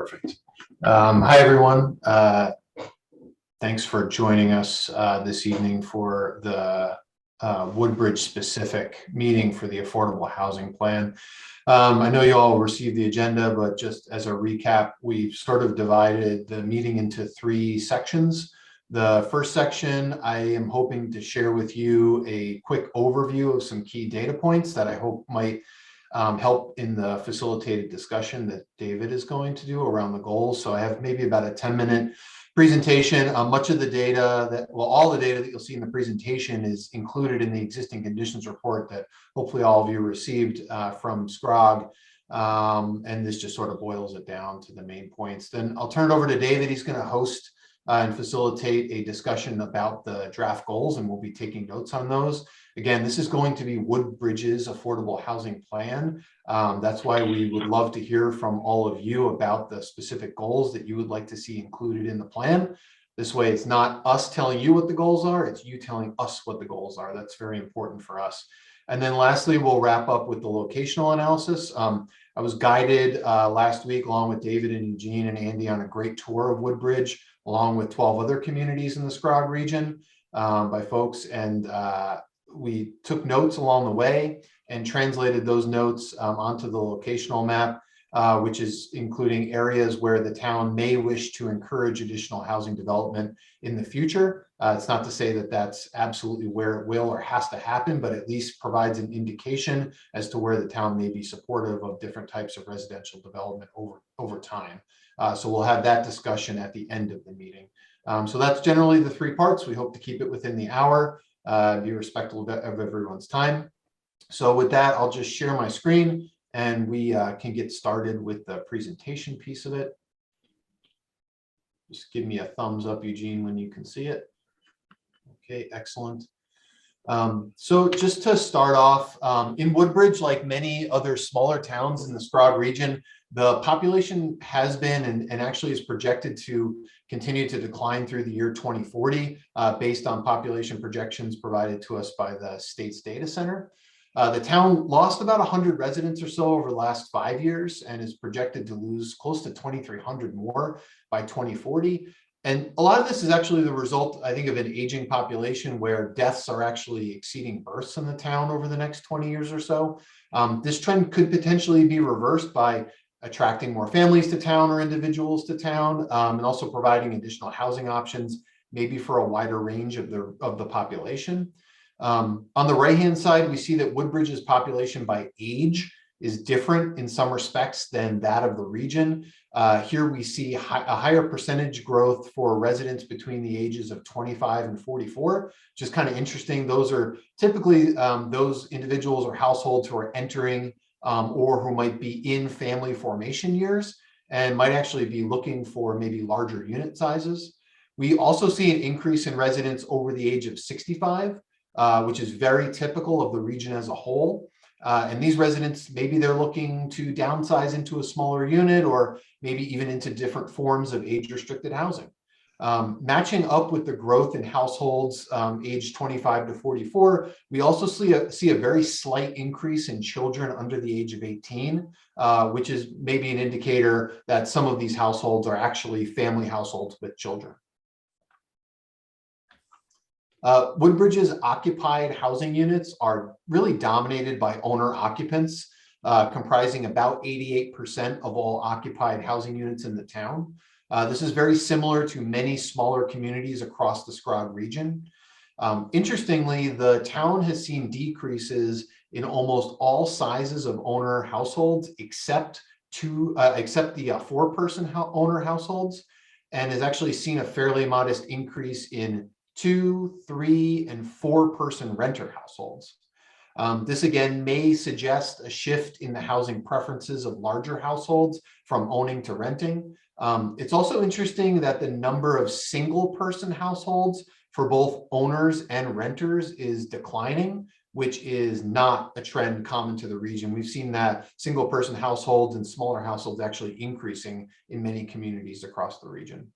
Perfect. Hi, everyone. Thanks for joining us this evening for the Woodbridge specific meeting for the Affordable Housing Plan. I know you all received the agenda, but just as a recap, we've sort of divided the meeting into three sections. The first section, I am hoping to share with you a quick overview of some key data points that I hope might help in the facilitated discussion that David is going to do around the goals. So I have maybe about a 10-minute presentation. Much of the data all the data that you'll see in the presentation is included in the existing conditions report that hopefully all of you received from SCROG. And this just sort of boils it down to the main points. Then I'll turn it over to David. He's going to host and facilitate a discussion about the draft goals, and we'll be taking notes on those. Again, this is going to be Woodbridge's Affordable Housing Plan. That's why we would love to hear from all of you about the specific goals that you would like to see included in the plan. This way, it's not us telling you what the goals are, it's you telling us what the goals are. That's very important for us. And then lastly, we'll wrap up with the locational analysis. I was guided last week along with David and Eugene and Andy on a great tour of Woodbridge, along with 12 other communities in the SCROG region by folks. And we took notes along the way and translated those notes onto the locational map, which is including areas where the town may wish to encourage additional housing development in the future. It's not to say that that's absolutely where it will or has to happen, but at least provides an indication as to where the town may be supportive of different types of residential development over time. So we'll have that discussion at the end of the meeting. So that's generally the three parts. We hope to keep it within the hour, be respectful of everyone's time. So with that, I'll just share my screen and we can get started with the presentation piece of it. Just give me a thumbs up, Eugene, when you can see it. Okay, excellent. So just to start off, in Woodbridge, like many other smaller towns in the SCROG region, the population has been and actually is projected to continue to decline through the year 2040 based on population projections provided to us by the state's data center. The town lost about 100 residents or so over the last 5 years and is projected to lose close to 2,300 more by 2040. And a lot of this is actually the result, I think, of an aging population where deaths are actually exceeding births in the town over the next 20 years or so. This trend could potentially be reversed by attracting more families to town or individuals to town, and also providing additional housing options, maybe for a wider range of the population. On the right-hand side, we see that Woodbridge's population by age is different in some respects than that of the region. Here we see a higher percentage growth for residents between the ages of 25 and 44, which is kind of interesting. Those are typically those individuals or households who are entering or who might be in family formation years and might actually be looking for maybe larger unit sizes. We also see an increase in residents over the age of 65, which is very typical of the region as a whole. And these residents, maybe they're looking to downsize into a smaller unit or maybe even into different forms of age-restricted housing. Matching up with the growth in households aged 25 to 44, we also see a very slight increase in children under the age of 18, which is maybe an indicator that some of these households are actually family households with children. Woodbridge's occupied housing units are really dominated by owner occupants, comprising about 88% of all occupied housing units in the town. This is very similar to many smaller communities across the SCROG region. Interestingly, the town has seen decreases in almost all sizes of owner households except the four-person owner households, and has actually seen a fairly modest increase in 2, 3, and 4-person renter households. This again may suggest a shift in the housing preferences of larger households from owning to renting. It's also interesting that the number of single-person households for both owners and renters is declining, which is not a trend common to the region. We've seen that single-person households and smaller households actually increasing in many communities across the region.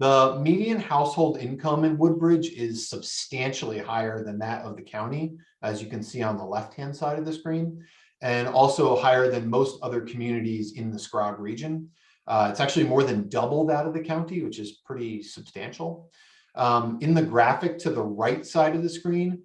The median household income in Woodbridge is substantially higher than that of the county, as you can see on the left-hand side of the screen. and also higher than most other communities in the SCROG region. It's actually more than double that of the county, which is pretty substantial. In the graphic to the right side of the screen,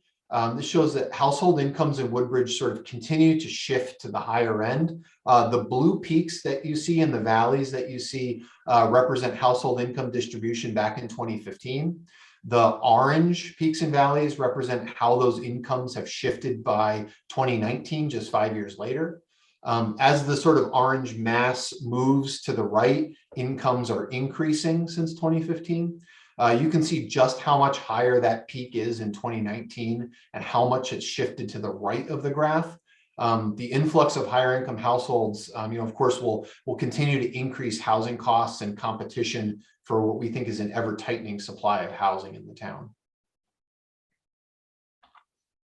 this shows that household incomes in Woodbridge sort of continue to shift to the higher end. The blue peaks that you see and the valleys that you see represent household income distribution back in 2015. The orange peaks and valleys represent how those incomes have shifted by 2019, just 5 years later. As the sort of orange mass moves to the right, incomes are increasing since 2015. You can see just how much higher that peak is in 2019 and how much it's shifted to the right of the graph. The influx of higher income households, of course, will continue to increase housing costs and competition for what we think is an ever tightening supply of housing in the town.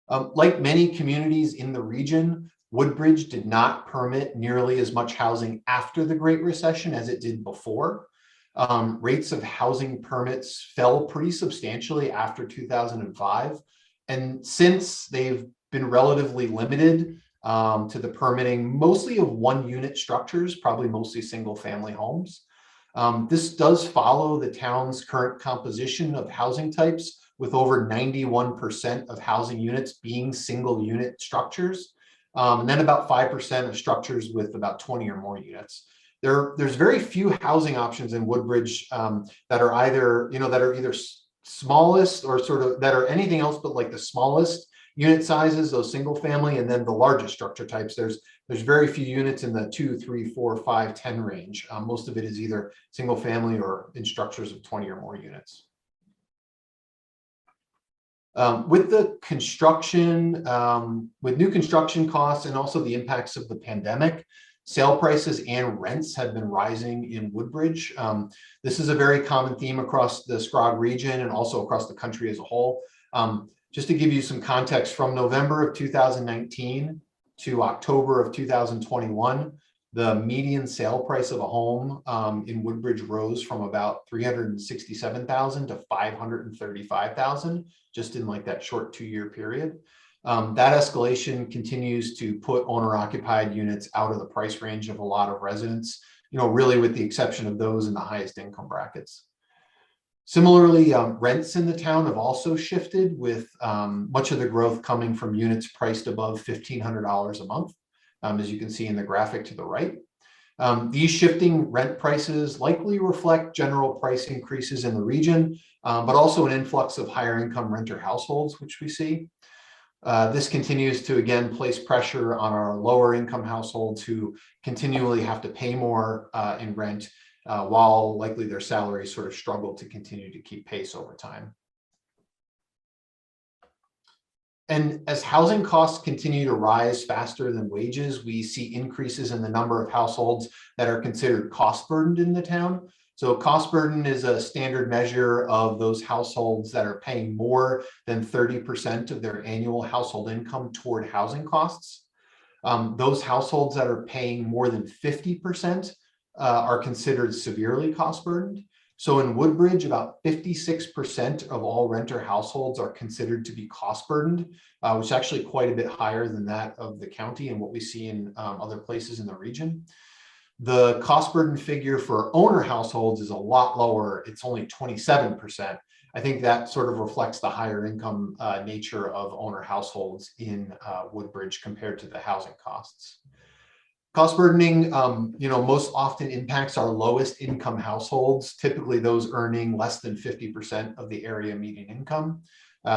Like many communities in the region, Woodbridge did not permit nearly as much housing after the Great Recession as it did before. Rates of housing permits fell pretty substantially after 2005. And since, they've been relatively limited to the permitting, mostly of one-unit structures, probably mostly single-family homes. This does follow the town's current composition of housing types, with over 91% of housing units being single-unit structures, and then about 5% of structures with about 20 or more units. There's very few housing options in Woodbridge that are either smallest or sort of that are anything else but like the smallest unit sizes, those single family, and then the largest structure types. There's very few units in the 2, 3, 4, 5, 10 range. Most of it is either single family or in structures of 20 or more units. With the construction, with new construction costs and also the impacts of the pandemic, sale prices and rents have been rising in Woodbridge. This is a very common theme across the SCROG region and also across the country as a whole. Just to give you some context, from November of 2019 to October of 2021, the median sale price of a home in Woodbridge rose from about $367,000 to $535,000, just in like that short 2-year period. That escalation continues to put owner-occupied units out of the price range of a lot of residents, really with the exception of those in the highest income brackets. Similarly, rents in the town have also shifted, with much of the growth coming from units priced above $1,500 a month, as you can see in the graphic to the right. These shifting rent prices likely reflect general price increases in the region, but also an influx of higher income renter households, which we see. This continues to, again, place pressure on our lower income households who continually have to pay more in rent, while likely their salaries sort of struggle to continue to keep pace over time. And as housing costs continue to rise faster than wages, we see increases in the number of households that are considered cost burdened in the town. So cost burden is a standard measure of those households that are paying more than 30% of their annual household income toward housing costs. Those households that are paying more than 50% are considered severely cost burdened. So in Woodbridge, about 56% of all renter households are considered to be cost burdened, which is actually quite a bit higher than that of the county and what we see in other places in the region. The cost burden figure for owner households is a lot lower. It's only 27%. I think that sort of reflects the higher income nature of owner households in Woodbridge compared to the housing costs. Cost burdening, most often impacts our lowest income households, typically those earning less than 50% of the area median income.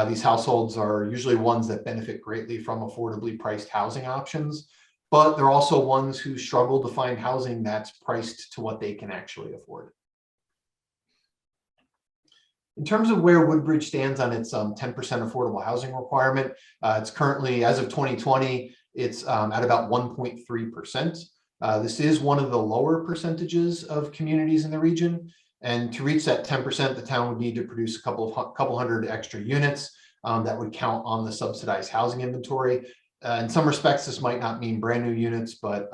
These households are usually ones that benefit greatly from affordably priced housing options, but they're also ones who struggle to find housing that's priced to what they can actually afford. In terms of where Woodbridge stands on its 10% affordable housing requirement, it's currently, as of 2020, it's at about 1.3%. This is one of the lower percentages of communities in the region. And to reach that 10%, the town would need to produce a couple hundred extra units that would count on the subsidized housing inventory. In some respects, this might not mean brand new units, but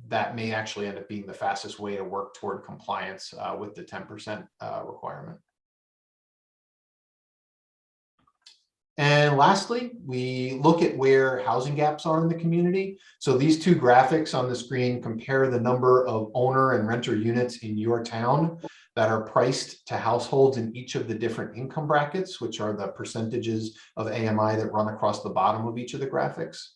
that may actually end up being the fastest way to work toward compliance with the 10% requirement. And lastly, we look at where housing gaps are in the community. So these two graphics on the screen compare the number of owner and renter units in your town that are priced to households in each of the different income brackets, which are the percentages of AMI that run across the bottom of each of the graphics.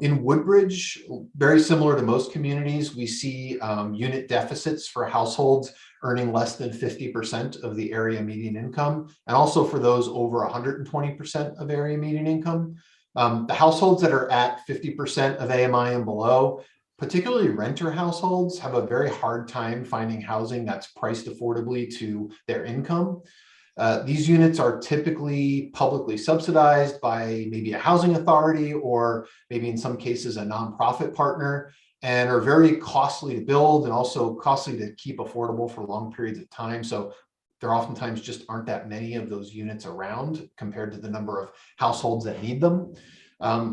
In Woodbridge, very similar to most communities, we see unit deficits for households earning less than 50% of the area median income, and also for those over 120% of area median income. The households that are at 50% of AMI and below, particularly renter households, have a very hard time finding housing that's priced affordably to their income. These units are typically publicly subsidized by maybe a housing authority or maybe in some cases a nonprofit partner, and are very costly to build and also costly to keep affordable for long periods of time. So there oftentimes just aren't that many of those units around compared to the number of households that need them.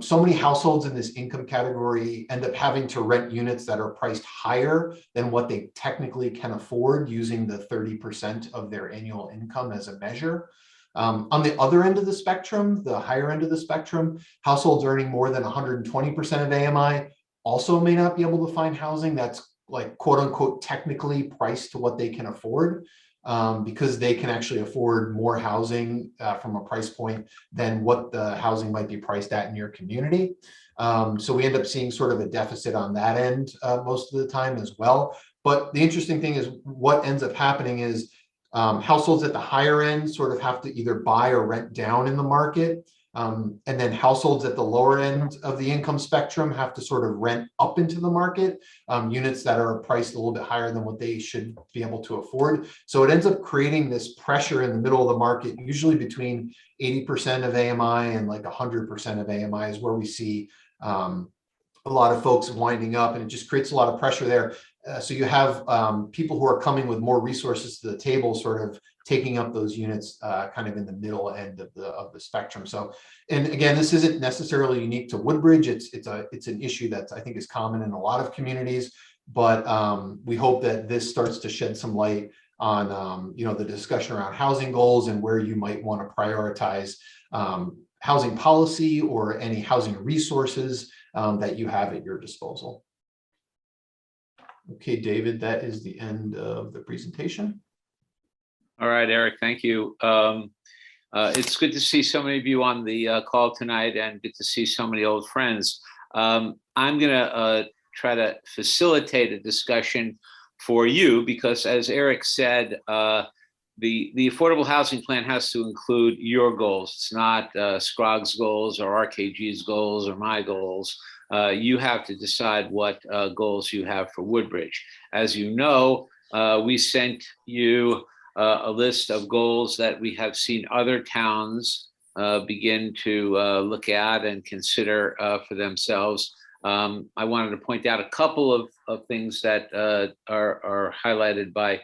So many households in this income category end up having to rent units that are priced higher than what they technically can afford using the 30% of their annual income as a measure. On the other end of the spectrum, the higher end of the spectrum, households earning more than 120% of AMI also may not be able to find housing that's like quote unquote technically priced to what they can afford. Because they can actually afford more housing from a price point than what the housing might be priced at in your community. So we end up seeing sort of a deficit on that end most of the time as well. But the interesting thing is what ends up happening is households at the higher end sort of have to either buy or rent down in the market. And then households at the lower end of the income spectrum have to sort of rent up into the market, units that are priced a little bit higher than what they should be able to afford. So it ends up creating this pressure in the middle of the market, usually between 80% of AMI and like 100% of AMI is where we see a lot of folks winding up, and it just creates a lot of pressure there. So you have people who are coming with more resources to the table, sort of taking up those units kind of in the middle end of the spectrum. So, and again, this isn't necessarily unique to Woodbridge. It's an issue that I think is common in a lot of communities, but we hope that this starts to shed some light on the discussion around housing goals and where you might want to prioritize housing policy or any housing resources that you have at your disposal. Okay, David, that is the end of the presentation. All right, Eric, thank you. It's good to see so many of you on the call tonight, and good to see so many old friends. I'm going to try to facilitate a discussion for you because, as Eric said, the Affordable Housing Plan has to include your goals. It's not SCROG's goals or RKG's goals or my goals. You have to decide what goals you have for Woodbridge. As you know, we sent you a list of goals that we have seen other towns begin to look at and consider for themselves. I wanted to point out a couple of things that are highlighted by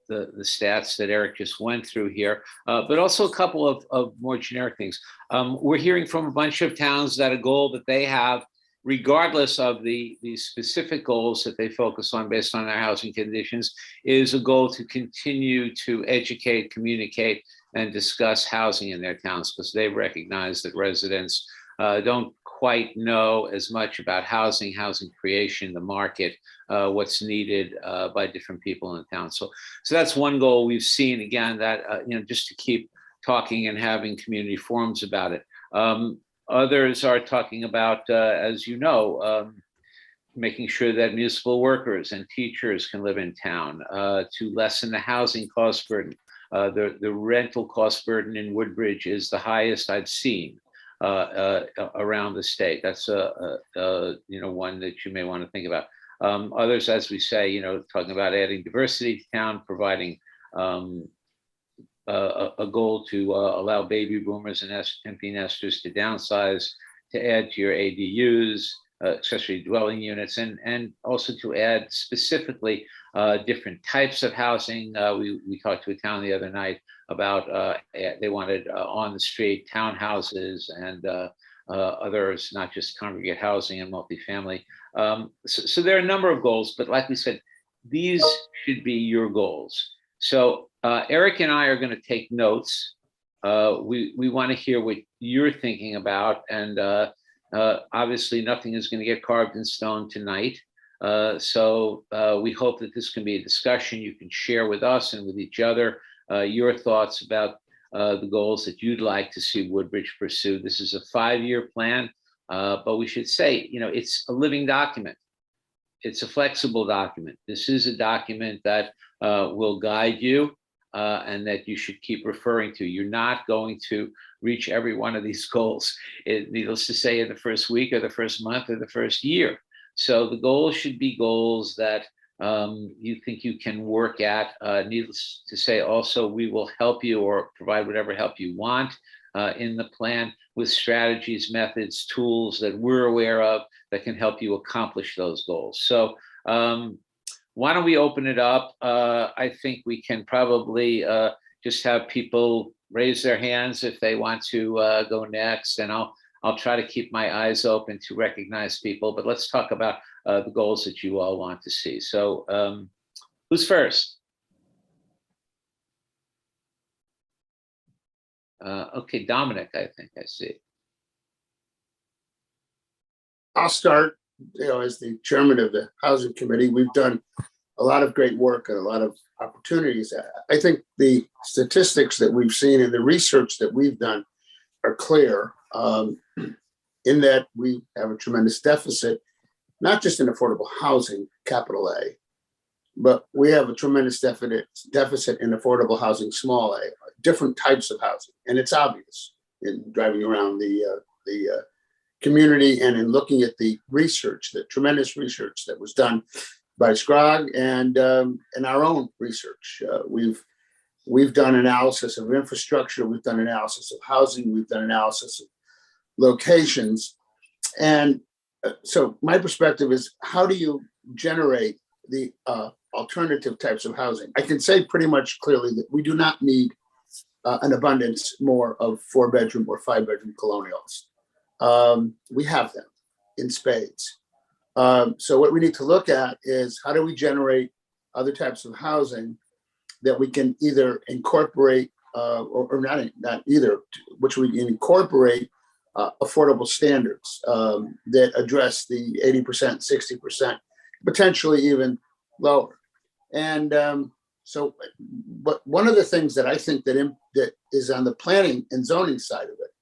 the stats that Eric just went through here, but also a couple of more generic things. We're hearing from a bunch of towns that a goal that they have, regardless of the specific goals that they focus on based on their housing conditions, is a goal to continue to educate, communicate, and discuss housing in their towns, because they recognize that residents don't quite know as much about housing creation, the market, what's needed by different people in the town. So that's one goal we've seen, again, that just to keep talking and having community forums about it. Others are talking about, as you know, making sure that municipal workers and teachers can live in town, to lessen the housing cost burden. The rental cost burden in Woodbridge is the highest I've seen around the state. That's one that you may want to think about. Others, as we say, talking about adding diversity to town, providing a goal to allow baby boomers and empty nesters to downsize, to add to your ADUs, accessory dwelling units, and also to add specifically different types of housing. We talked to a town the other night about they wanted on the street townhouses and others, not just congregate housing and multifamily. So there are a number of goals, but like we said, these should be your goals. So Eric and I are going to take notes we want to hear what you're thinking about. And obviously, nothing is going to get carved in stone tonight. So we hope that this can be a discussion you can share with us and with each other, your thoughts about the goals that you'd like to see Woodbridge pursue. This is a 5-year plan, but we should say, it's a living document. It's a flexible document. This is a document that will guide you and that you should keep referring to. You're not going to reach every one of these goals, needless to say, in the first week or the first month or the first year. So the goals should be goals that you think you can work at. Needless to say, also, we will help you or provide whatever help you want in the plan with strategies, methods, tools that we're aware of that can help you accomplish those goals. So why don't we open it up? I think we can probably just have people raise their hands if they want to go next, and I'll try to keep my eyes open to recognize people, but let's talk about the goals that you all want to see. So who's first? Okay, Dominic, I think I see. I'll start, as the chairman of the Housing Committee. We've done a lot of great work and a lot of opportunities. I think the statistics that we've seen and the research that we've done are clear in that we have a tremendous deficit, not just in affordable housing, capital A, but we have a tremendous deficit in affordable housing, small a, different types of housing. And it's obvious in driving around the community and in looking at the research, the tremendous research that was done by SCROG and our own research. We've done analysis of infrastructure, we've done analysis of housing, we've done analysis of locations. And so my perspective is, how do you generate the alternative types of housing? I can say pretty much clearly that we do not need an abundance more of 4-bedroom or 5-bedroom colonials. We have them in spades. So what we need to look at is, how do we generate other types of housing that we can either incorporate or not either, which we can incorporate affordable standards that address the 80%, 60%, potentially even lower. And but one of the things that I think that is on the planning and zoning side of it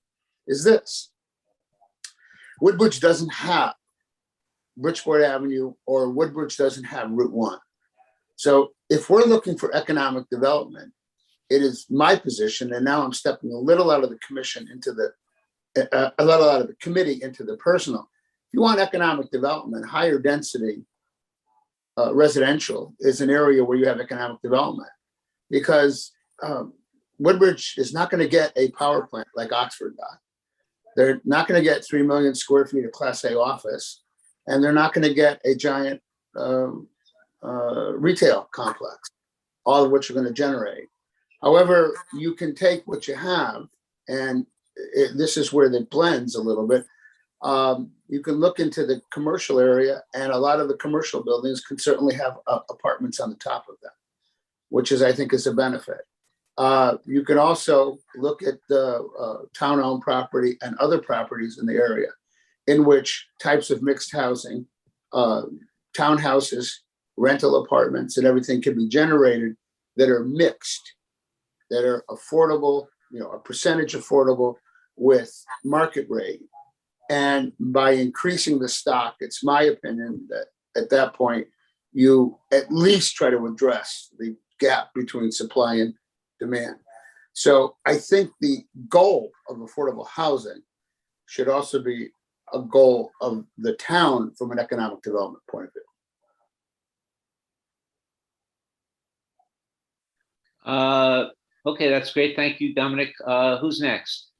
is this: Woodbridge doesn't have Bridgeport Avenue, or Woodbridge doesn't have Route 1. So if we're looking for economic development, it is my position, and now I'm stepping a little out of the commission into a little out of the committee into the personal. If you want economic development, higher density residential is an area where you have economic development, because Woodbridge is not going to get a power plant like Oxford got. They're not going to get 3 million square feet of Class A office, and they're not going to get a giant retail complex, all of which are going to generate. However, you can take what you have, and this is where it blends a little bit. You can look into the commercial area, and a lot of the commercial buildings can certainly have apartments on the top of them, which I think is a benefit. You can also look at the town-owned property and other properties in the area, in which types of mixed housing, townhouses, rental apartments, and everything can be generated that are mixed, that are affordable, a percentage affordable with market rate. And by increasing the stock, it's my opinion that at that point, you at least try to address the gap between supply and demand. So I think the goal of affordable housing should also be a goal of the town from an economic development point of view. Okay, that's great. Thank you, Dominic. Who's next?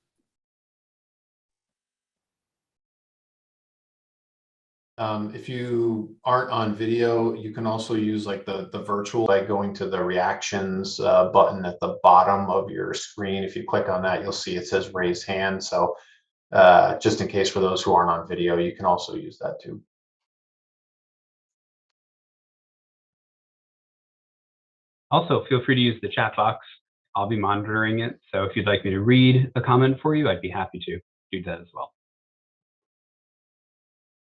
If you aren't on video, you can also use like the virtual by going to the reactions button at the bottom of your screen. If you click on that, you'll see it says raise hand. So just in case for those who aren't on video, you can also use that too. Also, feel free to use the chat box I'll be monitoring it. So if you'd like me to read a comment for you, I'd be happy to do that as well.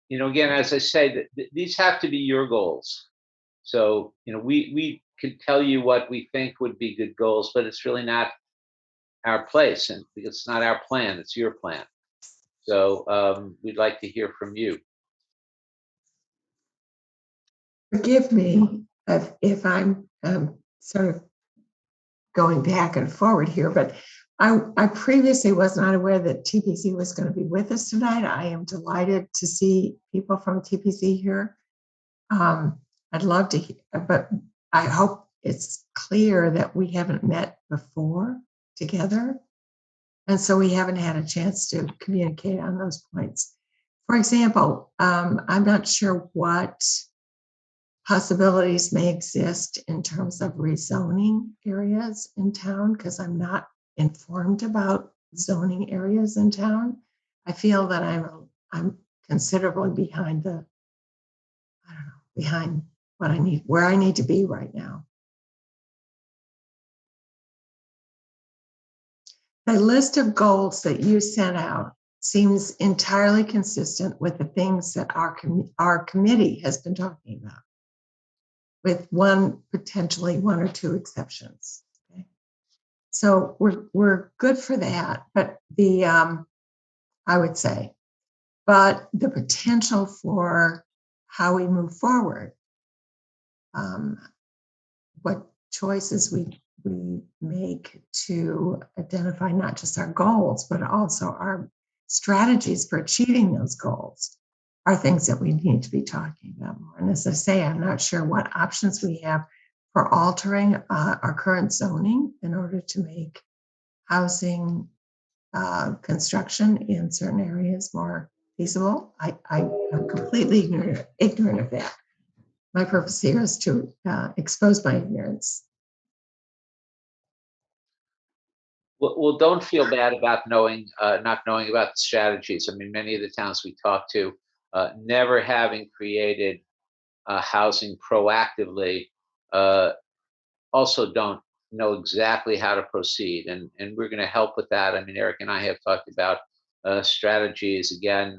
You know, again, as I say, these have to be your goals. So, you know, we can tell you what we think would be good goals, but it's really not our place, and it's not our plan, it's your plan. So we'd like to hear from you. Forgive me if I'm sort of going back and forward here, but I previously was not aware that TPZ was going to be with us tonight. I am delighted to see people from TPZ here. I'd love to hear, but I hope it's clear that we haven't met before together. And so we haven't had a chance to communicate on those points. For example, I'm not sure what possibilities may exist in terms of rezoning areas in town, because I'm not informed about zoning areas in town. I feel that I'm considerably behind behind what I need, where I need to be right now. The list of goals that you sent out seems entirely consistent with the things that our committee has been talking about, with potentially one or two exceptions. Okay? So we're good for that, but I would say, but the potential for how we move forward, what choices we make to identify not just our goals, but also our strategies for achieving those goals are things that we need to be talking about more. And as I say, I'm not sure what options we have for altering our current zoning in order to make housing construction in certain areas more feasible. I am completely ignorant of that. My purpose here is to expose my ignorance. Well, don't feel bad about not knowing about the strategies. I mean, many of the towns we talk to, never having created housing proactively, also don't know exactly how to proceed, and we're going to help with that. I mean, Eric and I have talked about strategies. Again,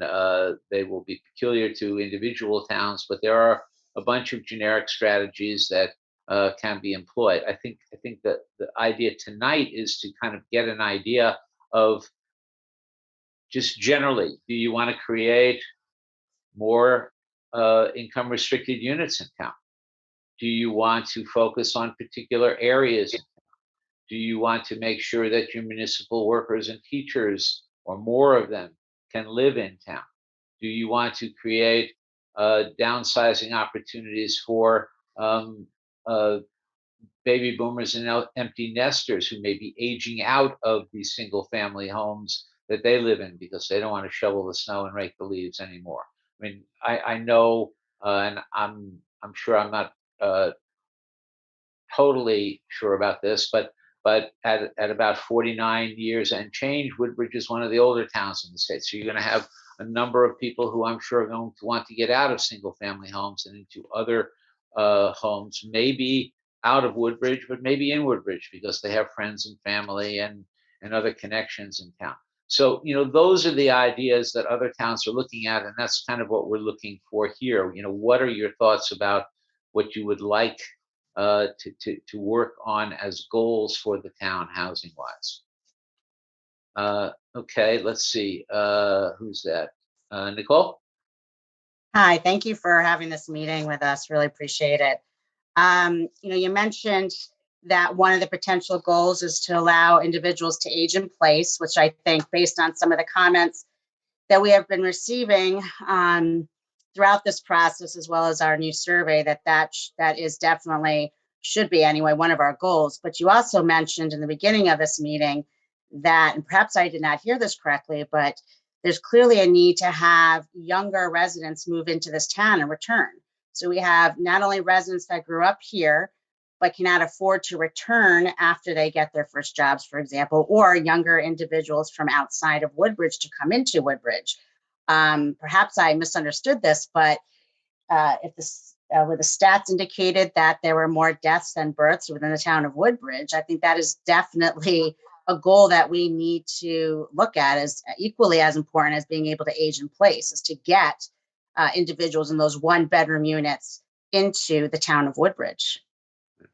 they will be peculiar to individual towns, but there are a bunch of generic strategies that can be employed. I think that the idea tonight is to kind of get an idea of just generally, do you want to create more income restricted units in town? Do you want to focus on particular areas? Do you want to make sure that your municipal workers and teachers, or more of them, can live in town? Do you want to create downsizing opportunities for baby boomers and empty nesters who may be aging out of these single family homes that they live in because they don't want to shovel the snow and rake the leaves anymore? I mean, I know, and I'm sure I'm not totally sure about this, but at about 49 years and change, Woodbridge is one of the older towns in the state. So you're going to have a number of people who I'm sure are going to want to get out of single family homes and into other homes, maybe out of Woodbridge, but maybe in Woodbridge because they have friends and family and other connections in town. So, you know, those are the ideas that other towns are looking at, and that's kind of what we're looking for here. You know, what are your thoughts about what you would like to work on as goals for the town housing wise? Okay, let's see. Who's that? Nicole? Hi, thank you for having this meeting with us. Really appreciate it. You know, you mentioned that one of the potential goals is to allow individuals to age in place, which I think, based on some of the comments that we have been receiving throughout this process, as well as our new survey, that is definitely, should be anyway, one of our goals. But you also mentioned in the beginning of this meeting that, and perhaps I did not hear this correctly, but there's clearly a need to have younger residents move into this town and return. So we have not only residents that grew up here, but cannot afford to return after they get their first jobs, for example, or younger individuals from outside of Woodbridge to come into Woodbridge. Perhaps I misunderstood this, but if this where the stats indicated that there were more deaths than births within the town of Woodbridge. I think that is definitely a goal that we need to look at as equally as important as being able to age in place, is to get individuals in those 1-bedroom units into the town of Woodbridge. I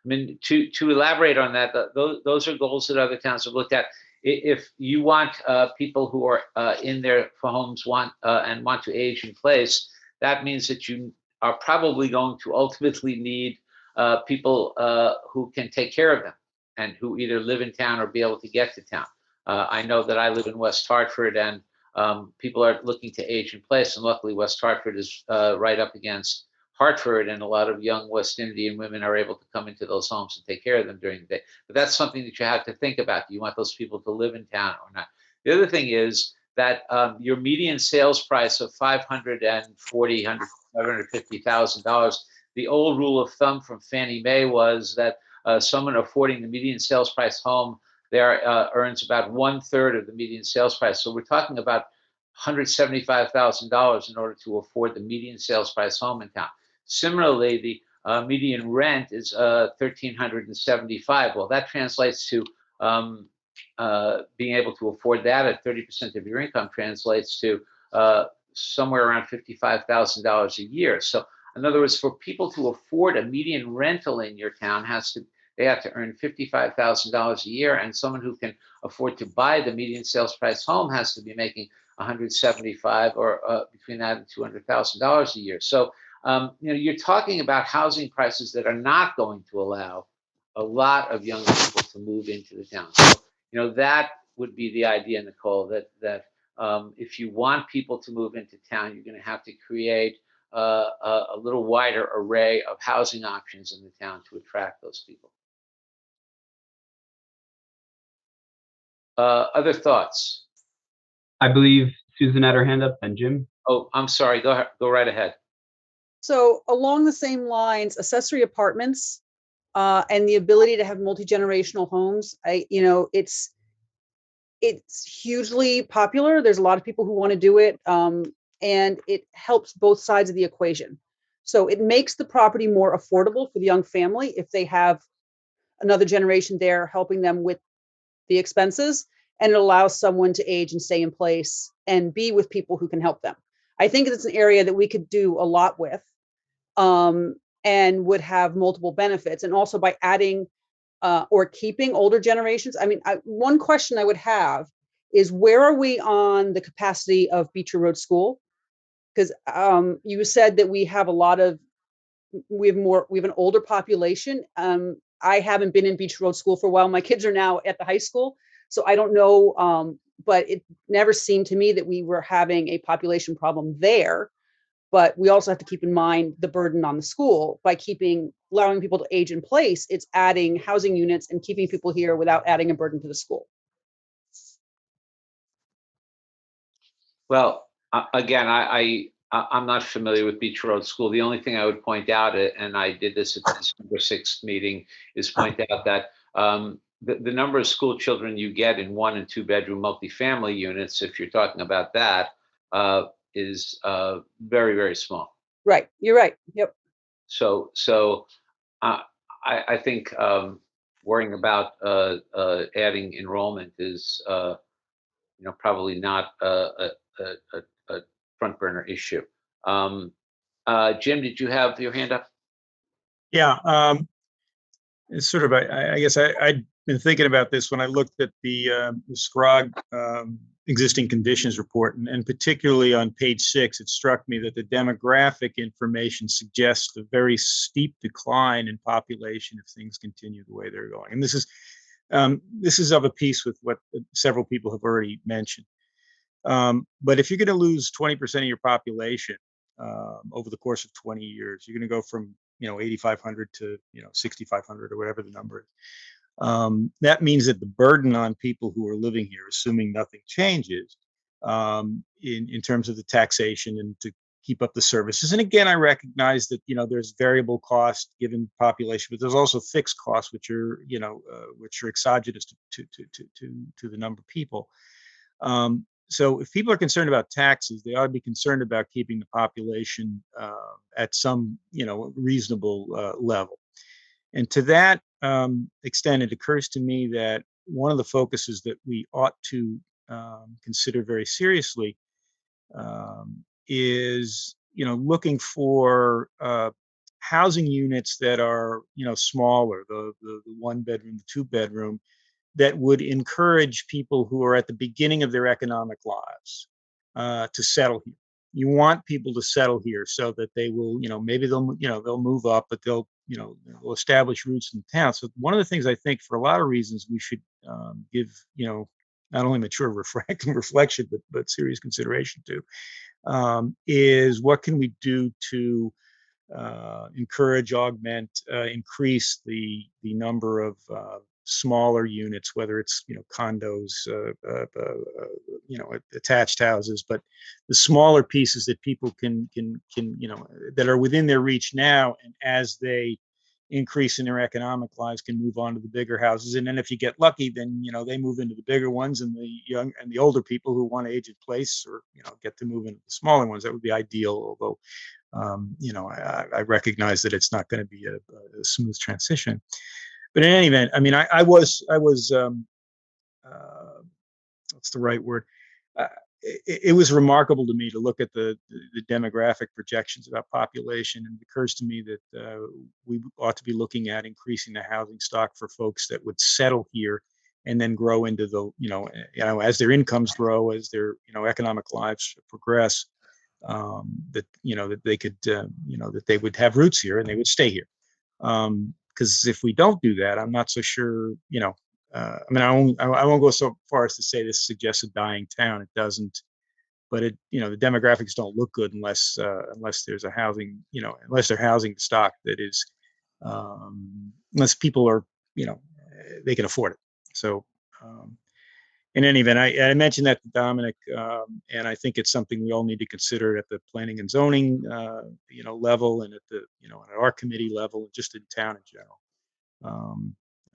mean, to elaborate on that, those are goals that other towns have looked at. If you want people who are in their homes want to age in place, that means that you are probably going to ultimately need people who can take care of them and who either live in town or be able to get to town. I know that I live in West Hartford, and people are looking to age in place, and luckily West Hartford is right up against Hartford, and a lot of young West Indian women are able to come into those homes and take care of them during the day. But that's something that you have to think about. Do you want those people to live in town or not? The other thing is that your median sales price of $550,000, the old rule of thumb from Fannie Mae was that someone affording the median sales price home there earns about 1/3 of the median sales price. So we're talking about $175,000 in order to afford the median sales price home in town. Similarly, the median rent is $1,375. Well, that translates to being able to afford that at 30% of your income translates to somewhere around $55,000 a year. So, in other words, for people to afford a median rental in your town, they have to earn $55,000 a year, and someone who can afford to buy the median sales price home has to be making $175,000 or between that and $200,000 a year. So, you're talking about housing prices that are not going to allow a lot of young people to move into the town. So, that would be the idea, Nicole, that if you want people to move into town, you're going to have to create a little wider array of housing options in the town to attract those people. Other thoughts? I believe Susan had her hand up, and Jim. Oh, I'm sorry. Go right ahead. So along the same lines, accessory apartments and the ability to have multi-generational homes, it's hugely popular. There's a lot of people who want to do it, and it helps both sides of the equation. So it makes the property more affordable for the young family if they have another generation there helping them with the expenses, and it allows someone to age and stay in place and be with people who can help them. I think it's an area that we could do a lot with, and would have multiple benefits. And also by adding or keeping older generations. I mean, one question I would have is, where are we on the capacity of Beecher Road School? Because you said that we have an older population. I haven't been in Beecher Road School for a while. My kids are now at the high school, so I don't know. But it never seemed to me that we were having a population problem there. But we also have to keep in mind the burden on the school by allowing people to age in place. It's adding housing units and keeping people here without adding a burden to the school. Well, again, I'm not familiar with Beecher Road School. The only thing I would point out, and I did this at the December 6th meeting, is point out that the number of school children you get in 1- and 2-bedroom multifamily units, if you're talking about that, is very, very small. Right. You're right. Yep. So I think worrying about adding enrollment is probably not a front burner issue. Jim, did you have your hand up? Yeah, it's sort of, I guess I'd been thinking about this when I looked at the SCROG existing conditions report, and particularly on page 6, it struck me that the demographic information suggests a very steep decline in population if things continue the way they're going. And this is of a piece with what several people have already mentioned. But if you're going to lose 20% of your population over the course of 20 years, you're going to go from 8,500 to 6,500 or whatever the number is. That means that the burden on people who are living here, assuming nothing changes, in terms of the taxation and to keep up the services. And again, I recognize that there's variable cost given population, but there's also fixed costs which are exogenous to the number of people. So if people are concerned about taxes, they ought to be concerned about keeping the population at some, reasonable level. And to that extent, it occurs to me that one of the focuses that we ought to consider very seriously is, looking for housing units that are, smaller, the 1 bedroom, the 2 bedroom, that would encourage people who are at the beginning of their economic lives to settle here. You want people to settle here so that they will, maybe they'll move up, but they'll establish roots in the town. So one of the things I think, for a lot of reasons, we should give, not only mature reflection, but serious consideration to, is what can we do to encourage, augment, increase the number of smaller units, whether it's condos, attached houses, but the smaller pieces that people can that are within their reach now, and as they increase in their economic lives, can move on to the bigger houses. And then if you get lucky, then they move into the bigger ones, and the young and the older people who want to age in place, or get to move into the smaller ones. That would be ideal, although I recognize that it's not going to be a smooth transition. But in any event, I mean, I was what's the right word? It was remarkable to me to look at the demographic projections about population, and it occurs to me that we ought to be looking at increasing the housing stock for folks that would settle here and then grow into the, as their incomes grow, as their economic lives progress, that they could, that they would have roots here and they would stay here. Because if we don't do that, I'm not so sure, I mean, I won't go so far as to say this suggests a dying town. It doesn't, but the demographics don't look good unless there's a housing, unless they're housing stock that is, unless people are, they can afford it. So, in any event, I mentioned that to Dominic, and I think it's something we all need to consider at the planning and zoning, level, and at the, at our committee level, just in town in general.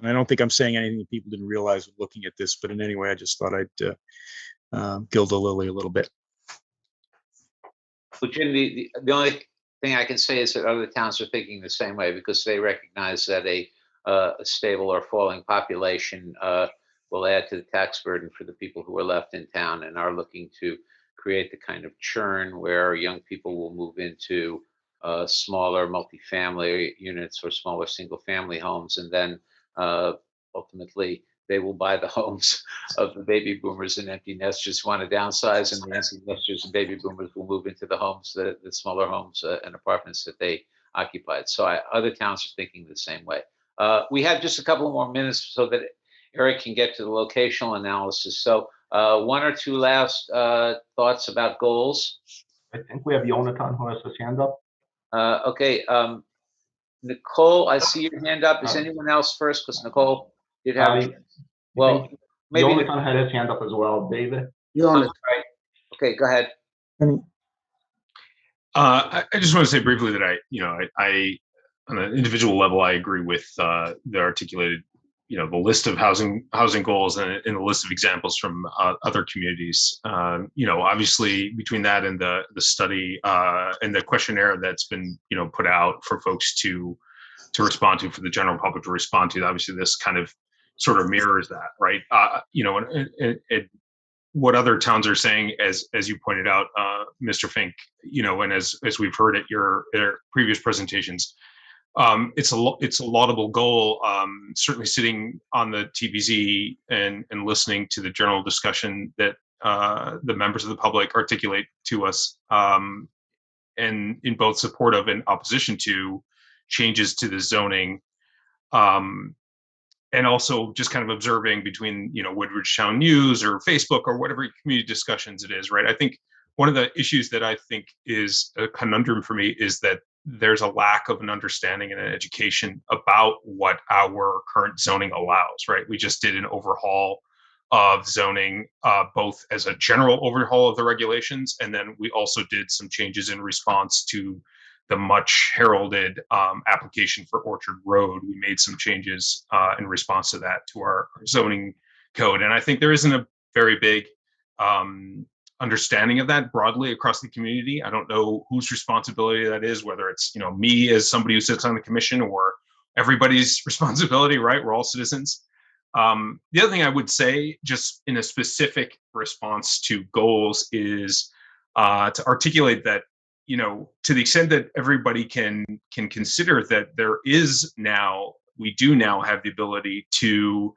And I don't think I'm saying anything that people didn't realize when looking at this, but in any way, I just thought I'd gild the lily a little bit. Well, Jim, the only thing I can say is that other towns are thinking the same way, because they recognize that a stable or falling population will add to the tax burden for the people who are left in town, and are looking to create the kind of churn where young people will move into smaller multifamily units or smaller single-family homes, and then ultimately they will buy the homes of the baby boomers and empty nesters who want to downsize, and the empty nesters and baby boomers will move into the homes, the smaller homes and apartments that they occupied. So other towns are thinking the same way. We have just a couple more minutes so that Eric can get to the locational analysis. So one or two last thoughts about goals. I think we have Jonathan who has his hand up. Okay. Nicole, I see your hand up. Is anyone else first? Because Nicole did have. Well, maybe Jonathan had his hand up as well. David. Right. Okay, go ahead. I just want to say briefly that I on an individual level, I agree with the articulated, the list of housing goals and the list of examples from other communities. Obviously between that and the study and the questionnaire that's been put out for folks to respond to, for the general public to respond to, obviously this kind of sort of mirrors that, right? And what other towns are saying, as you pointed out, Mr. Fink, and as we've heard at your previous presentations, it's a laudable goal. Certainly sitting on the TPZ and listening to the general discussion that the members of the public articulate to us, and in both support of and opposition to changes to the zoning, and also just kind of observing between, Woodbridge Town News or Facebook or whatever community discussions it is, right? I think one of the issues that I think is a conundrum for me is that there's a lack of an understanding and an education about what our current zoning allows, right? We just did an overhaul of zoning, both as a general overhaul of the regulations, and then we also did some changes in response to the much heralded application for Orchard Road. We made some changes in response to that to our zoning code. And I think there isn't a very big understanding of that broadly across the community. I don't know whose responsibility that is, whether it's me as somebody who sits on the commission or everybody's responsibility, right? We're all citizens. The other thing I would say, just in a specific response to goals, is to articulate that, to the extent that everybody can consider that we do now have the ability to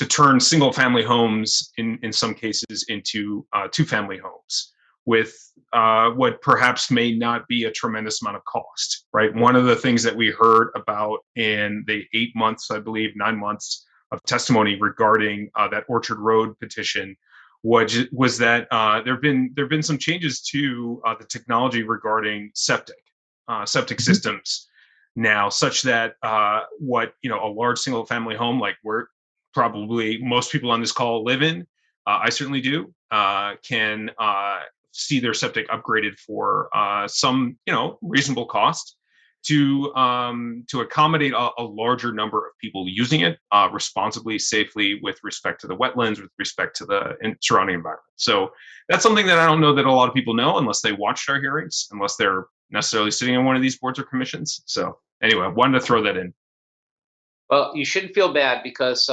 turn single family homes in some cases into 2-family homes with what perhaps may not be a tremendous amount of cost, right? One of the things that we heard about in the 8 months, I believe 9 months of testimony regarding that Orchard Road petition was that there've been some changes to the technology regarding septic systems now, such that what a large single family home like where probably most people on this call live in, I certainly do, can see their septic upgraded for some reasonable cost to accommodate a larger number of people using it responsibly, safely, with respect to the wetlands, with respect to the surrounding environment. So that's something that I don't know that a lot of people know unless they watched our hearings, unless they're necessarily sitting on one of these boards or commissions. So anyway, I wanted to throw that in. Well, you shouldn't feel bad because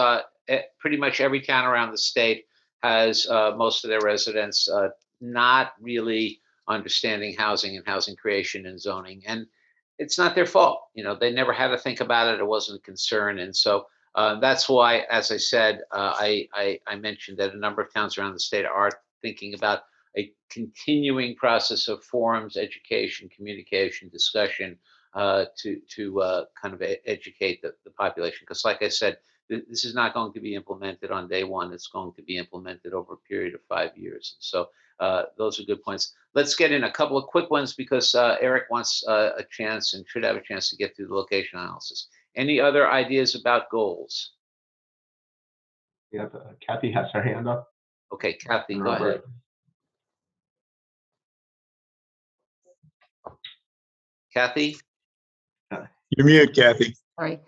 pretty much every town around the state has most of their residents not really understanding housing and housing creation and zoning. And it's not their fault. They never had to think about it. It wasn't a concern. And so that's why, as I said, I mentioned that a number of towns around the state are thinking about a continuing process of forums, education, communication, discussion to kind of educate the population. Because like I said, this is not going to be implemented on day one. It's going to be implemented over a period of 5 years. So those are good points. Let's get in a couple of quick ones because Eric wants a chance and should have a chance to get through the location analysis. Any other ideas about goals? We have Kathy has her hand up. Okay, Kathy, go ahead. Kathy? You're mute, Kathy. Sorry.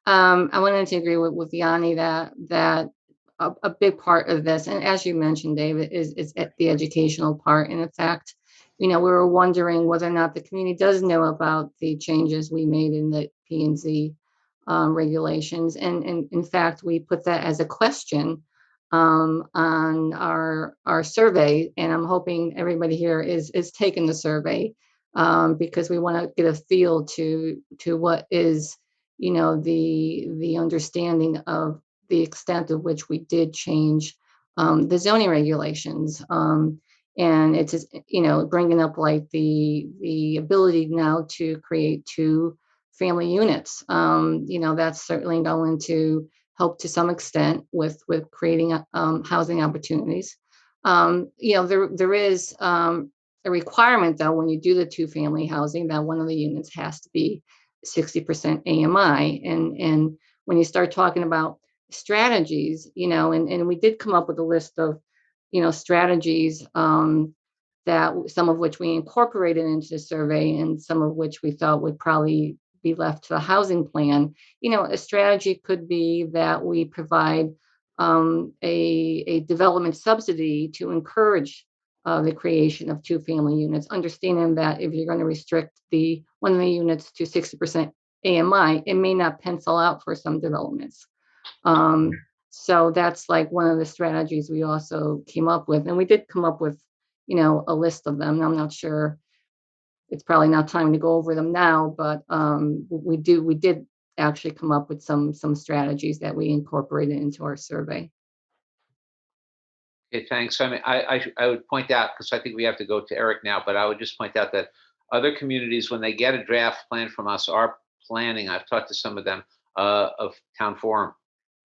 I wanted to agree with Yanni that a big part of this, and as you mentioned, David, is at the educational part. And in fact, we were wondering whether or not the community does know about the changes we made in the P&Z regulations. And in fact, we put that as a question on our survey. And I'm hoping everybody here is taking the survey because we want to get a feel to what is the understanding of the extent of which we did change the zoning regulations. And it's just, bringing up like the ability now to create 2-family units. That's certainly going to help to some extent with creating housing opportunities. There is a requirement though, when you do the 2-family housing, that one of the units has to be 60% AMI. And when you start talking about strategies, and we did come up with a list of, strategies that some of which we incorporated into the survey and some of which we thought would probably be left to the housing plan. A strategy could be that we provide a development subsidy to encourage the creation of 2-family units, understanding that if you're going to restrict one of the units to 60% AMI, it may not pencil out for some developments. So that's like one of the strategies we also came up with. And we did come up with, a list of them. I'm not sure, it's probably not time to go over them now, but we did actually come up with some strategies that we incorporated into our survey. Okay, thanks. I mean, I would point out, because I think we have to go to Eric now, but I would just point out that other communities, when they get a draft plan from us, are planning, I've talked to some of them, of town forum,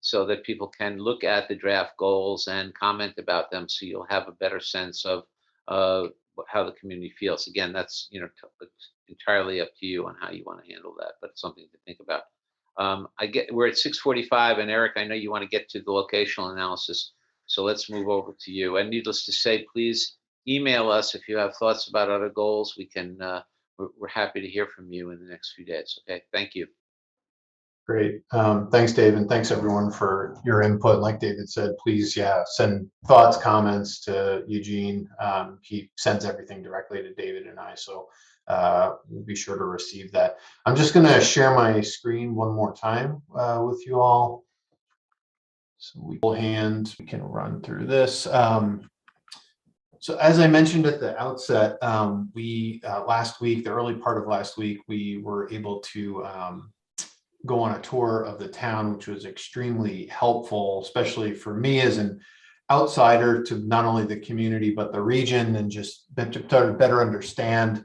so that people can look at the draft goals and comment about them, so you'll have a better sense of how the community feels. Again, that's it's entirely up to you on how you want to handle that, but it's something to think about. We're at 6:45, and Eric, I know you want to get to the locational analysis. So let's move over to you. And needless to say, please email us if you have thoughts about other goals. We can, we're happy to hear from you in the next few days. Okay, thank you. Great. Thanks, Dave, and thanks everyone for your input. Like David said, please, send thoughts, comments to Eugene. He sends everything directly to David and I, so we'll be sure to receive that. I'm just going to share my screen one more time with you all. So we can run through this. So as I mentioned at the outset, we last week, the early part of last week, we were able to go on a tour of the town, which was extremely helpful, especially for me as an outsider to not only the community, but the region, and just to better understand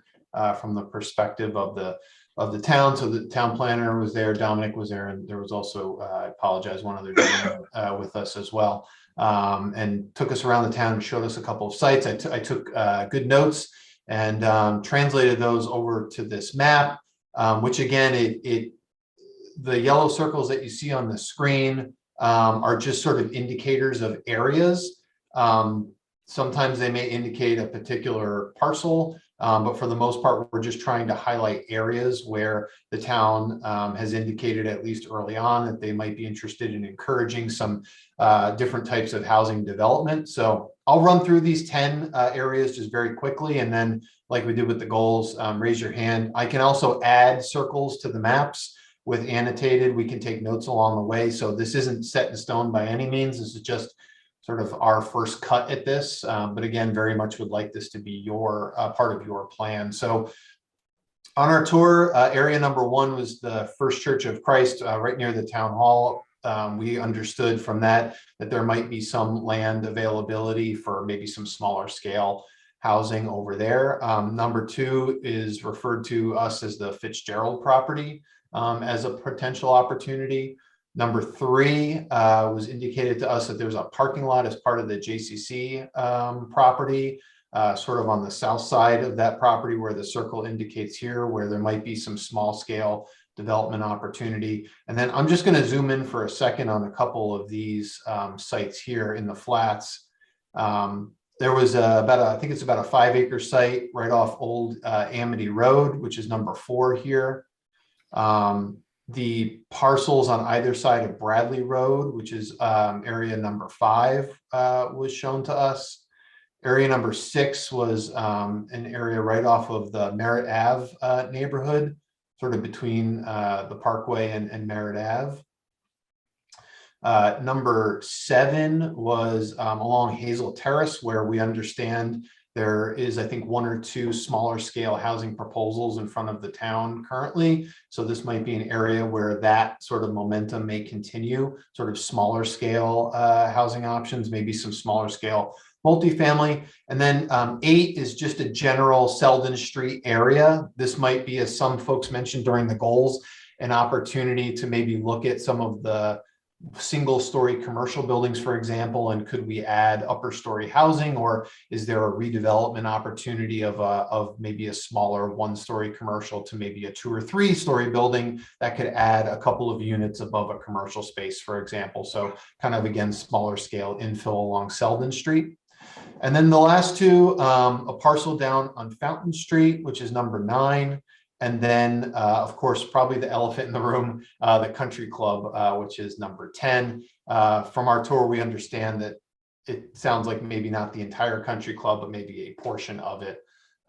from the perspective of the town. So the town planner was there, Dominic was there, and there was also, I apologize, one other gentleman with us as well, and took us around the town and showed us a couple of sites. I took good notes and translated those over to this map, which again, the yellow circles that you see on the screen are just sort of indicators of areas. Sometimes they may indicate a particular parcel, but for the most part, we're just trying to highlight areas where the town has indicated, at least early on, that they might be interested in encouraging some different types of housing development. So I'll run through these 10 areas just very quickly, and then like we did with the goals, raise your hand. I can also add circles to the maps with annotated. We can take notes along the way. So this isn't set in stone by any means. This is just sort of our first cut at this. But again, very much would like this to be your part of your plan. So on our tour, area number 1 was the First Church of Christ, right near the town hall. We understood from that there might be some land availability for maybe some smaller scale housing over there. Number 2 is referred to us as the Fitzgerald property as a potential opportunity. Number 3 was indicated to us that there's a parking lot as part of the JCC property, sort of on the south side of that property where the circle indicates here, where there might be some small scale development opportunity. And then I'm just going to zoom in for a second on a couple of these sites here in the flats. There was I think it's about a 5-acre site right off Old Amity Road, which is number 4 here. The parcels on either side of Bradley Road, which is area number 5, was shown to us. Area number 6 was an area right off of the Merritt Ave neighborhood, sort of between the Parkway and Merritt Ave. Number 7 was along Hazel Terrace, where we understand there is, I think, 1 or 2 smaller scale housing proposals in front of the town currently. So this might be an area where that sort of momentum may continue, sort of smaller scale housing options, maybe some smaller scale multifamily. And then 8 is just a general Selden Street area. This might be, as some folks mentioned during the goals, an opportunity to maybe look at some of the single-story commercial buildings, for example, and could we add upper-story housing, or is there a redevelopment opportunity of maybe a smaller 1-story commercial to maybe a 2 or 3-story building that could add a couple of units above a commercial space, for example. So kind of, again, smaller scale infill along Selden Street. And then the last 2, a parcel down on Fountain Street, which is number 9. And then, of course, probably the elephant in the room, the Country Club, which is number 10. From our tour, we understand that it sounds like maybe not the entire Country Club, but maybe a portion of it.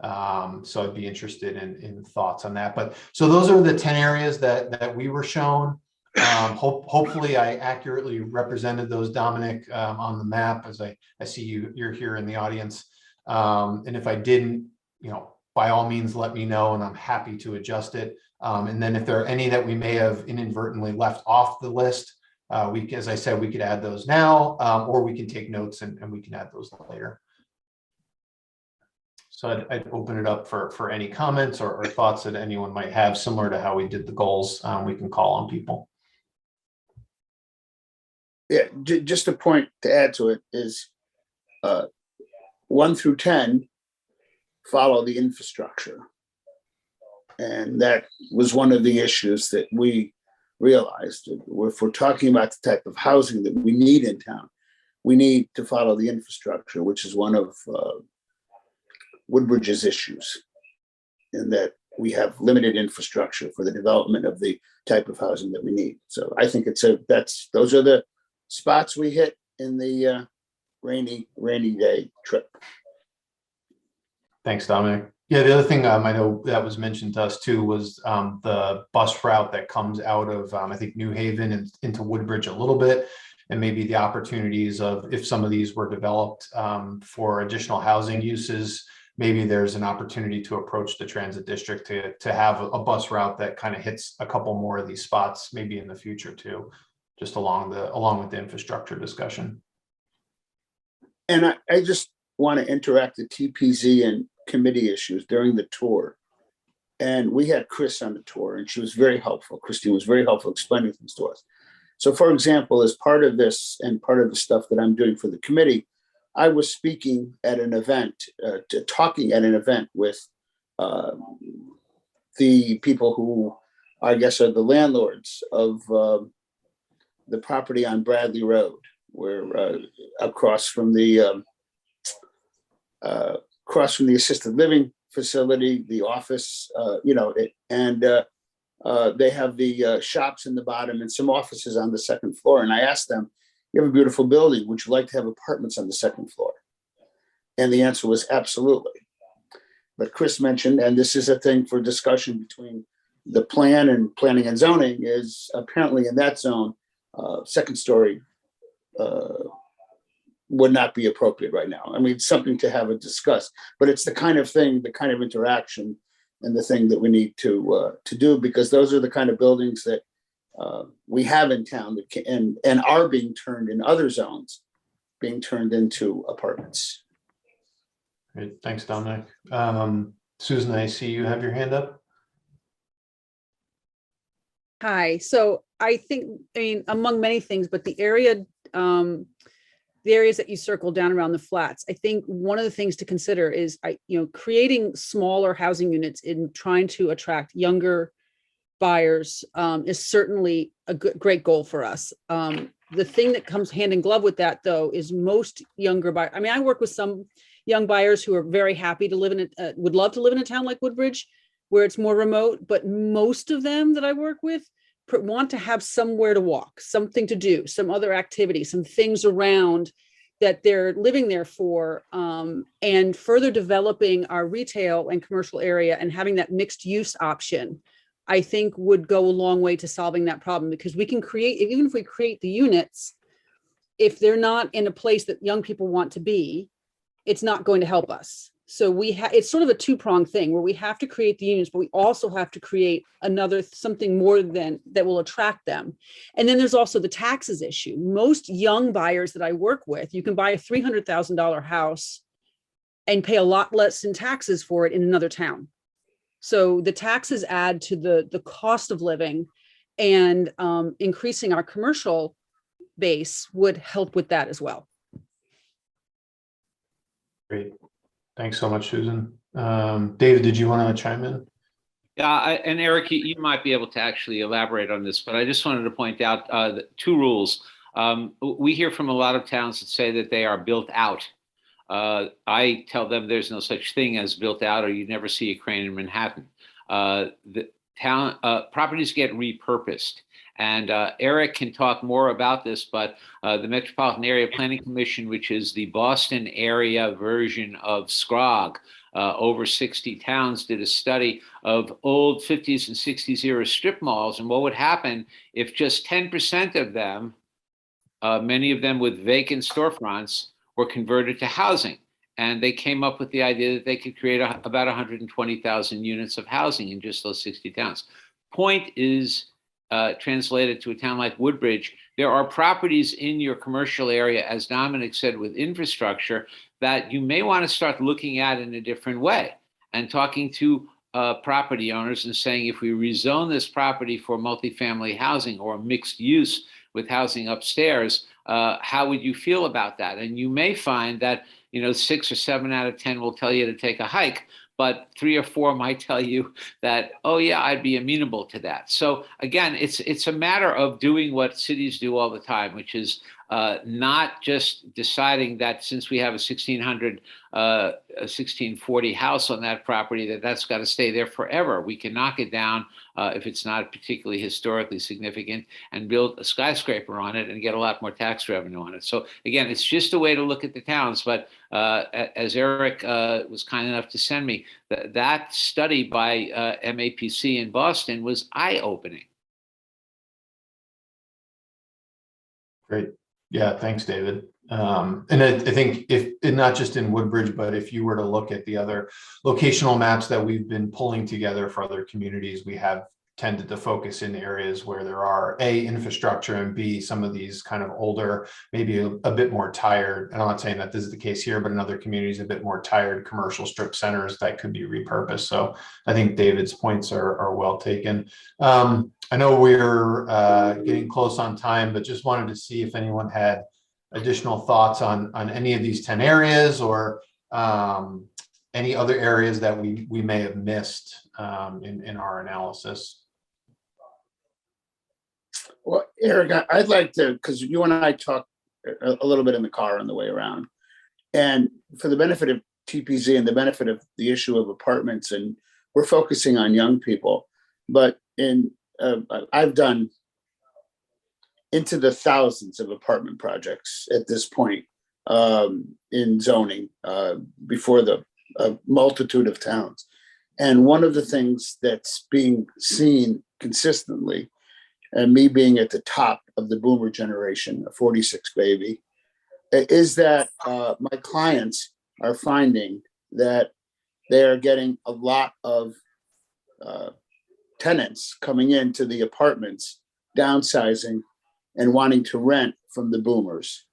So I'd be interested in thoughts on that. But so those are the 10 areas that we were shown. Hopefully I accurately represented those, Dominic, on the map, as I see you're here in the audience. And if I didn't, by all means, let me know, and I'm happy to adjust it. And then if there are any that we may have inadvertently left off the list, as I said, we could add those now, or we can take notes and we can add those later. So I'd open it up for any comments or thoughts that anyone might have, similar to how we did the goals. We can call on people. Yeah, just a point to add to it is 1 through 10 follow the infrastructure. And that was one of the issues that we realized. If we're talking about the type of housing that we need in town, we need to follow the infrastructure, which is one of Woodbridge's issues, in that we have limited infrastructure for the development of the type of housing that we need. So I think those are the spots we hit in the rainy day trip. Thanks, Dominic. Yeah, the other thing I know that was mentioned to us too was the bus route that comes out of I think New Haven and into Woodbridge a little bit, and maybe the opportunities of if some of these were developed for additional housing uses, maybe there's an opportunity to approach the transit district to have a bus route that kind of hits a couple more of these spots maybe in the future too, just along with the infrastructure discussion. And I just want to interact the TPZ and committee issues during the tour. And we had Chris on the tour, and she was very helpful. Christine was very helpful explaining things to us. So for example, as part of this and part of the stuff that I'm doing for the committee, I was speaking at an event, talking at an event with the people who I guess are the landlords of the property on Bradley Road, where across from the assisted living facility, the office, they have the shops in the bottom and some offices on the second floor. And I asked them, you have a beautiful building. Would you like to have apartments on the second floor? And the answer was absolutely. But Chris mentioned, and this is a thing for discussion between the plan and planning and zoning, is apparently in that zone, second story would not be appropriate right now. I mean, it's something to have a discuss, but it's the kind of thing, the kind of interaction and the thing that we need to do, because those are the kind of buildings that we have in town that can, and are being turned in other zones, being turned into apartments. Great, thanks, Dominic. Susan, I see you have your hand up. Hi. So I mean, among many things, but the areas that you circled down around the flats, I think one of the things to consider is, creating smaller housing units in trying to attract younger buyers is certainly a great goal for us. The thing that comes hand in glove with that, though, is most younger buyers. I mean, I work with some young buyers who are very happy to live would love to live in a town like Woodbridge, where it's more remote, but most of them that I work with want to have somewhere to walk, something to do, some other activity, some things around that they're living there for, and further developing our retail and commercial area and having that mixed use option, I think would go a long way to solving that problem, because we can create, even if we create the units, if they're not in a place that young people want to be, it's not going to help us. So it's sort of a two-pronged thing where we have to create the units, but we also have to create something more than that will attract them. And then there's also the taxes issue. Most young buyers that I work with, you can buy a $300,000 house and pay a lot less in taxes for it in another town. So the taxes add to the cost of living, and increasing our commercial base would help with that as well. Great. Thanks so much, Susan. David, did you want to chime in? Yeah, and Eric, you might be able to actually elaborate on this, but I just wanted to point out two rules. We hear from a lot of towns that say that they are built out. I tell them there's no such thing as built out, or you'd never see a crane in Manhattan. The town properties get repurposed. And Eric can talk more about this, but the Metropolitan Area Planning Commission, which is the Boston area version of SCROG, over 60 towns, did a study of old 50s and 60s era strip malls and what would happen if just 10% of them, many of them with vacant storefronts, were converted to housing. And they came up with the idea that they could create about 120,000 units of housing in just those 60 towns. Point is, translated to a town like Woodbridge, there are properties in your commercial area, as Dominic said, with infrastructure that you may want to start looking at in a different way, and talking to property owners and saying, if we rezone this property for multifamily housing or mixed use with housing upstairs, how would you feel about that? And you may find that 6 or 7 out of 10 will tell you to take a hike, but 3 or 4 might tell you that, oh yeah, I'd be amenable to that. So again, it's a matter of doing what cities do all the time, which is not just deciding that since we have a 1640 house on that property, that's got to stay there forever. We can knock it down if it's not particularly historically significant and build a skyscraper on it and get a lot more tax revenue on it. So again, it's just a way to look at the towns. But as Eric was kind enough to send me, that study by MAPC in Boston was eye-opening. Great. Yeah, thanks, David. And I think if not just in Woodbridge, but if you were to look at the other locational maps that we've been pulling together for other communities, we have tended to focus in areas where there are A, infrastructure, and B, some of these kind of older, maybe a bit more tired. And I'm not saying that this is the case here, but in other communities, a bit more tired commercial strip centers that could be repurposed. So I think David's points are well taken. I know we're getting close on time, but just wanted to see if anyone had additional thoughts on any of these 10 areas or any other areas that we may have missed in our analysis. Well, Eric, I'd like to, because you and I talked a little bit in the car on the way around, and for the benefit of TPZ and the benefit of the issue of apartments, and we're focusing on young people, but I've done into the thousands of apartment projects at this point in zoning before the multitude of towns. And one of the things that's being seen consistently, and me being at the top of the boomer generation, a 46 baby, is that my clients are finding that they are getting a lot of tenants coming into the apartments, downsizing and wanting to rent from the boomers.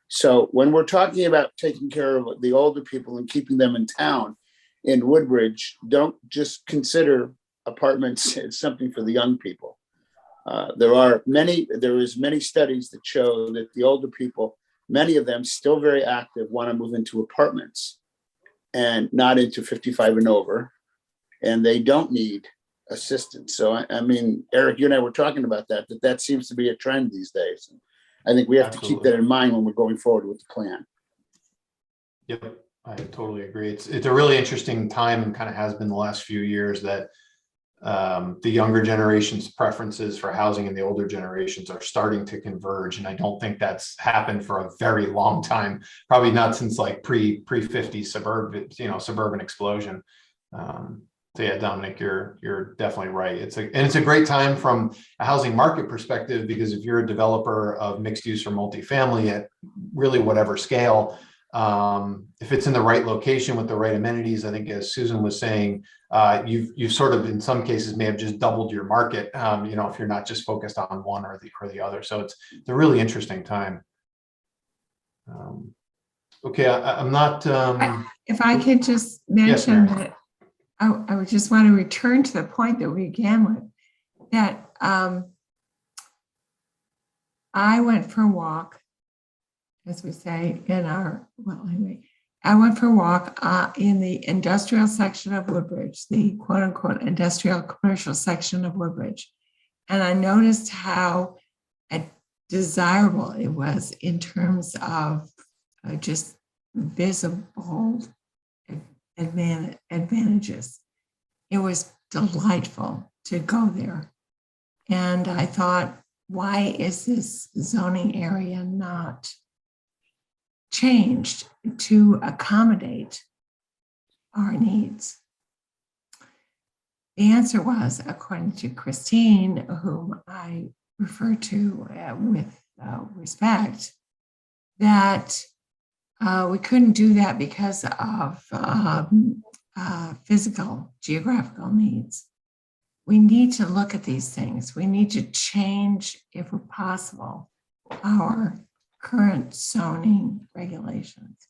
So when we're talking about taking care of the older people and keeping them in town in Woodbridge, don't just consider apartments as something for the young people. There is many studies that show that the older people, many of them still very active, want to move into apartments and not into 55 and over, and they don't need assistance. So I mean, Eric, you and I were talking about that seems to be a trend these days. I think we have to keep that in mind when we're going forward with the plan. Yep, I totally agree. It's a really interesting time, and kind of has been the last few years, that the younger generation's preferences for housing and the older generations are starting to converge. And I don't think that's happened for a very long time, probably not since like pre-50 suburban explosion. So yeah, Dominic, you're definitely right. It's a great time from a housing market perspective, because if you're a developer of mixed use or multifamily at really whatever scale, if it's in the right location with the right amenities, I think as Susan was saying, you've sort of in some cases may have just doubled your market, if you're not just focused on one or the other. So it's a really interesting time. Okay, I'm not. If I could just mention that I would just want to return to the point that we began with, that I went for a walk, as we say I went for a walk in the industrial section of Woodbridge, the quote unquote industrial commercial section of Woodbridge. And I noticed how desirable it was in terms of just visible advantages. It was delightful to go there. And I thought, why is this zoning area not changed to accommodate our needs? The answer was, according to Christine, whom I refer to with respect, that we couldn't do that because of physical, geographical needs. We need to look at these things. We need to change, if possible, our current zoning regulations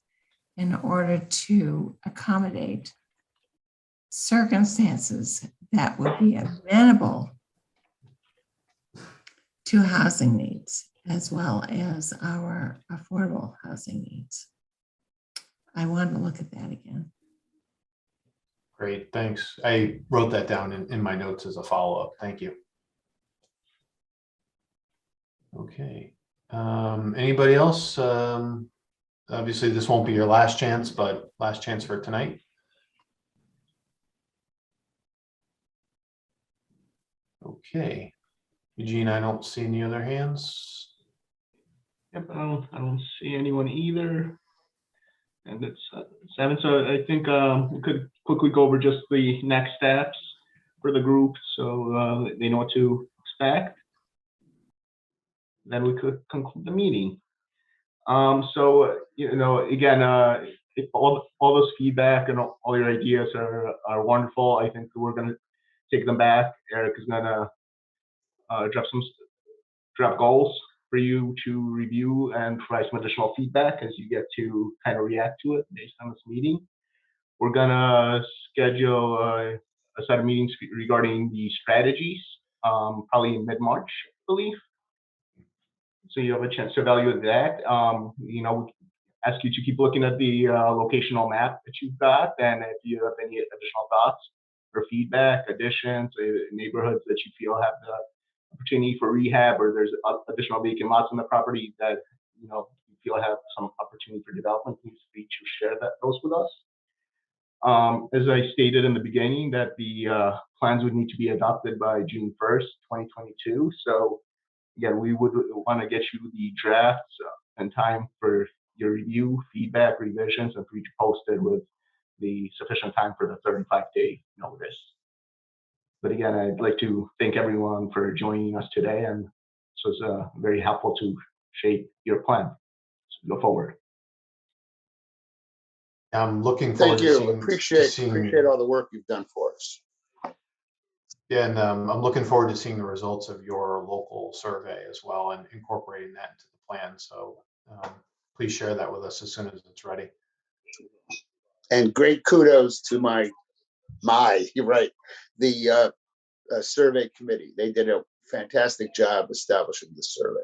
in order to accommodate circumstances that would be amenable to housing needs, as well as our affordable housing needs. I want to look at that again. Great, thanks. I wrote that down in my notes as a follow-up. Thank you. Okay. Anybody else? Obviously, this won't be your last chance, but last chance for tonight. Okay. Eugene, I don't see any other hands. Yep, I don't see anyone either. And it's 7, so I think we could quickly go over just the next steps for the group, so they know what to expect. Then we could conclude the meeting. So again, if all those feedback and all your ideas are wonderful. I think we're gonna take them back. Eric is gonna drop goals for you to review and provide some additional feedback as you get to kind of react to it based on this meeting. We're gonna schedule a set of meetings regarding the strategies, probably in mid-March, I believe. So you have a chance to evaluate that. Ask you to keep looking at the locational map that you've got, and if you have any additional thoughts or feedback, additions, neighborhoods that you feel have the opportunity for rehab, or there's additional vacant lots on the property that you feel have some opportunity for development, please feel free to share those with us. As I stated in the beginning, that the plans would need to be adopted by June 1st, 2022. So again, we would want to get you the drafts in time for your review, feedback, revisions, and for you to post it with the sufficient time for the 35-day notice. But again, I'd like to thank everyone for joining us today, and so it's very helpful to shape your plan. So go forward. I'm looking forward Thank you. to Appreciate all the work you've done for us. Yeah, and I'm looking forward to seeing the results of your local survey as well and incorporating that into the plan. So please share that with us as soon as it's ready. And great kudos to you're right, the survey committee. They did a fantastic job establishing the survey.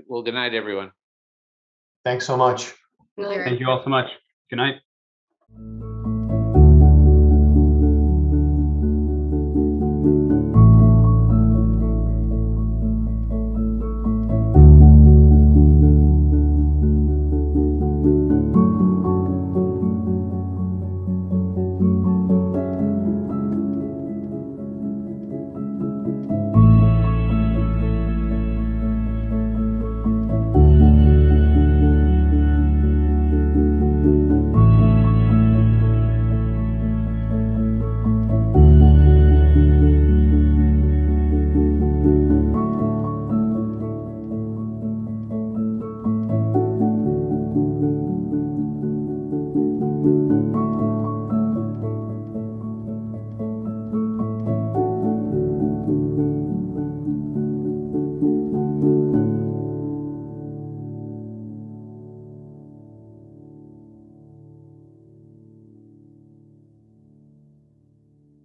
Well, good night, everyone. Thanks so much. Good night. Thank you all so much. Good night.